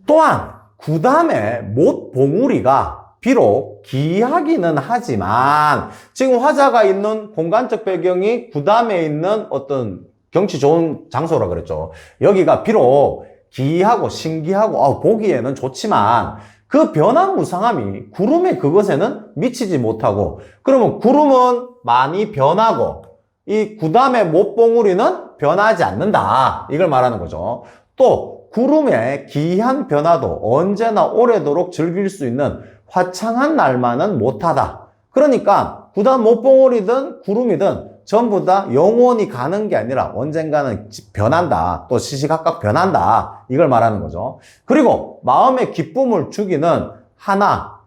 또한 구담의 못봉우리가 비록 기이하기는 하지만 지금 화자가 있는 공간적 배경이 구담에 있는 어떤 경치 좋은 장소라 그랬죠. 여기가 비록 기이하고 신기하고 보기에는 좋지만 그 변화무상함이 구름의 그것에는 미치지 못하고 그러면 구름은 많이 변하고 이 구담의 못봉우리는 변하지 않는다. 이걸 말하는 거죠. 또 구름의 기이한 변화도 언제나 오래도록 즐길 수 있는 화창한 날만은 못하다. 그러니까 구담 못봉우리든 구름이든 전부 다 영원히 가는 게 아니라 언젠가는 변한다. 또 시시각각 변한다. 이걸 말하는 거죠. 그리고 마음의 기쁨을 주기는 하나,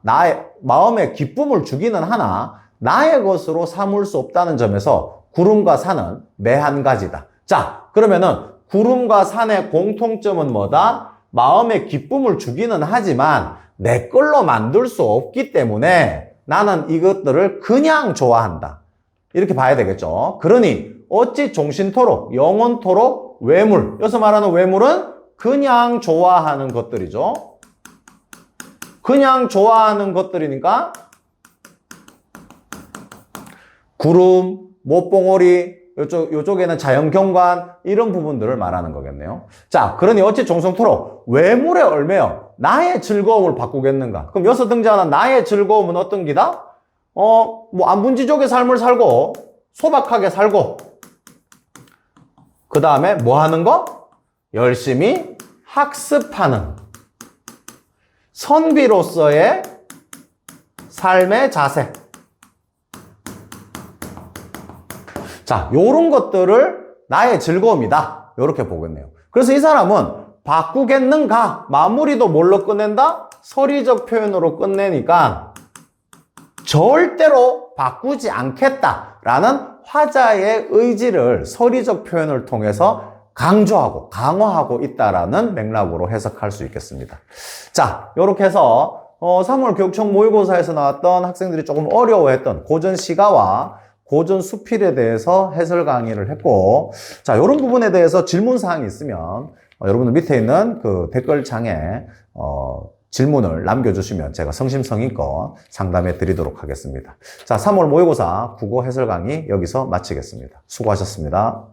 마음의 기쁨을 주기는 하나, 나의 것으로 삼을 수 없다는 점에서 구름과 산은 매 한 가지다. 자, 그러면은 구름과 산의 공통점은 뭐다? 마음의 기쁨을 주기는 하지만 내 걸로 만들 수 없기 때문에 나는 이것들을 그냥 좋아한다. 이렇게 봐야 되겠죠. 그러니 어찌 종신토록, 영원토록 외물, 여기서 말하는 외물은 그냥 좋아하는 것들이죠. 그냥 좋아하는 것들이니까 구름, 못봉오리, 요쪽에는 자연경관 이런 부분들을 말하는 거겠네요. 자, 그러니 어찌 종성토록 외물에 얽매여 나의 즐거움을 바꾸겠는가? 그럼 여기서 등장하는 나의 즐거움은 어떤 기다? 안분지족의 삶을 살고 소박하게 살고 그 다음에 뭐 하는 거? 열심히 학습하는 선비로서의 삶의 자세. 자, 요런 것들을 나의 즐거움이다. 요렇게 보겠네요. 그래서 이 사람은 바꾸겠는가? 마무리도 뭘로 끝낸다? 서리적 표현으로 끝내니까 절대로 바꾸지 않겠다라는 화자의 의지를 서리적 표현을 통해서 강조하고 강화하고 있다라는 맥락으로 해석할 수 있겠습니다. 자, 요렇게 해서 3월 교육청 모의고사에서 나왔던 학생들이 조금 어려워했던 고전 시가와 고전 수필에 대해서 해설 강의를 했고, 자, 이런 부분에 대해서 질문 사항이 있으면 여러분들 밑에 있는 그 댓글창에 질문을 남겨주시면 제가 성심성의껏 상담해 드리도록 하겠습니다. 자, 3월 모의고사 국어 해설 강의 여기서 마치겠습니다. 수고하셨습니다.